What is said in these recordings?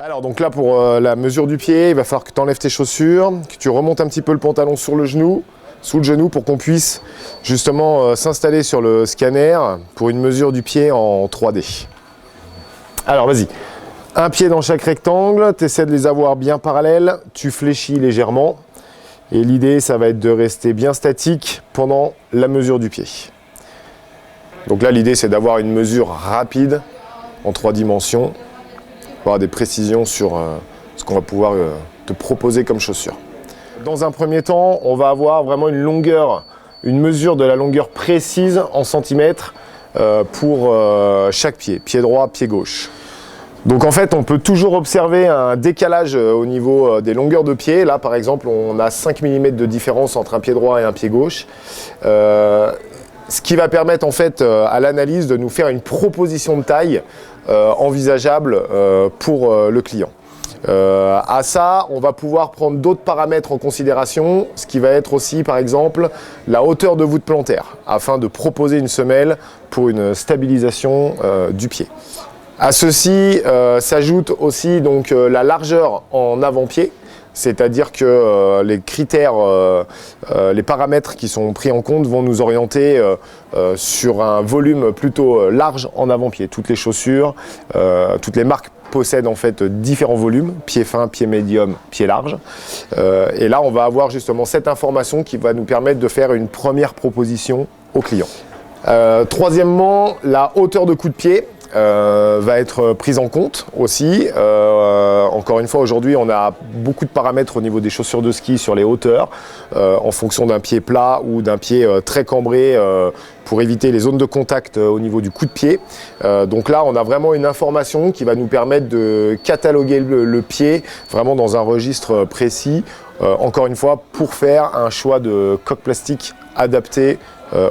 Alors donc là pour la mesure du pied, il va falloir que tu enlèves tes chaussures, que tu remontes un petit peu le pantalon sur le genou, sous le genou pour qu'on puisse justement s'installer sur le scanner pour une mesure du pied en 3D. Alors vas-y, un pied dans chaque rectangle, tu essaies de les avoir bien parallèles, tu fléchis légèrement et l'idée ça va être de rester bien statique pendant la mesure du pied. Donc là l'idée c'est d'avoir une mesure rapide en 3 dimensions, pour avoir des précisions sur ce qu'on va pouvoir te proposer comme chaussure. Dans un premier temps, on va avoir vraiment une mesure de la longueur précise en centimètres pour chaque pied, pied droit, pied gauche. Donc en fait, on peut toujours observer un décalage au niveau des longueurs de pied. Là, par exemple, on a 5 mm de différence entre un pied droit et un pied gauche. Ce qui va permettre en fait à l'analyse de nous faire une proposition de taille envisageable pour le client. À ça, on va pouvoir prendre d'autres paramètres en considération, ce qui va être aussi par exemple la hauteur de voûte plantaire, afin de proposer une semelle pour une stabilisation du pied. À ceci s'ajoute aussi donc la largeur en avant-pied. C'est-à-dire que les critères, les paramètres qui sont pris en compte vont nous orienter sur un volume plutôt large en avant-pied. Toutes les chaussures, toutes les marques possèdent en fait différents volumes, pied fin, pied médium, pied large. Et là, on va avoir justement cette information qui va nous permettre de faire une première proposition au client. Troisièmement, la hauteur de coup de pied. Va être prise en compte aussi. Encore une fois, aujourd'hui, on a beaucoup de paramètres au niveau des chaussures de ski sur les hauteurs, en fonction d'un pied plat ou d'un pied très cambré pour éviter les zones de contact au niveau du coup de pied. Donc là, on a vraiment une information qui va nous permettre de cataloguer le pied vraiment dans un registre précis, encore une fois, pour faire un choix de coque plastique adapté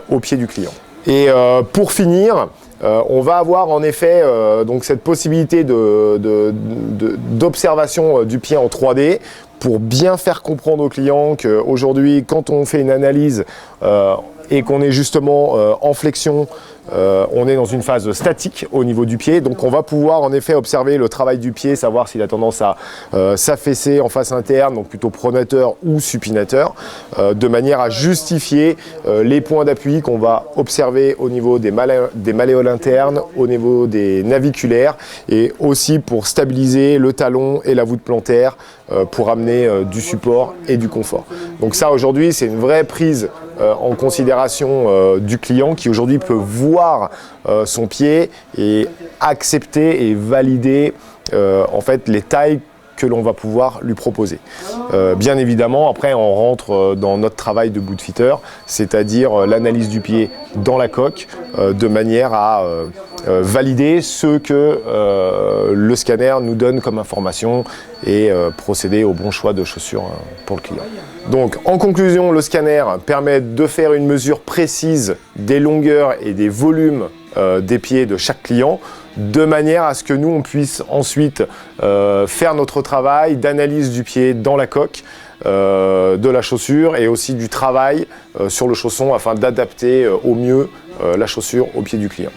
au pied du client. Et pour finir, on va avoir en effet donc cette possibilité d'observation du pied en 3D pour bien faire comprendre aux clients qu'aujourd'hui, quand on fait une analyse et qu'on est justement en flexion, on est dans une phase statique au niveau du pied. Donc on va pouvoir en effet observer le travail du pied, savoir s'il a tendance à s'affaisser en face interne, donc plutôt pronateur ou supinateur, de manière à justifier les points d'appui qu'on va observer au niveau des malléoles internes, au niveau des naviculaires et aussi pour stabiliser le talon et la voûte plantaire pour amener du support et du confort. Donc ça aujourd'hui c'est une vraie prise en considération du client qui aujourd'hui peut voir son pied et accepter et valider en fait les tailles que l'on va pouvoir lui proposer. Bien évidemment, après on rentre dans notre travail de bootfitter, c'est-à-dire l'analyse du pied dans la coque, de manière à valider ce que le scanner nous donne comme information et procéder au bon choix de chaussures pour le client. Donc en conclusion, le scanner permet de faire une mesure précise des longueurs et des volumes des pieds de chaque client, de manière à ce que nous on puisse ensuite faire notre travail d'analyse du pied dans la coque, de la chaussure et aussi du travail sur le chausson afin d'adapter au mieux la chaussure au pied du client.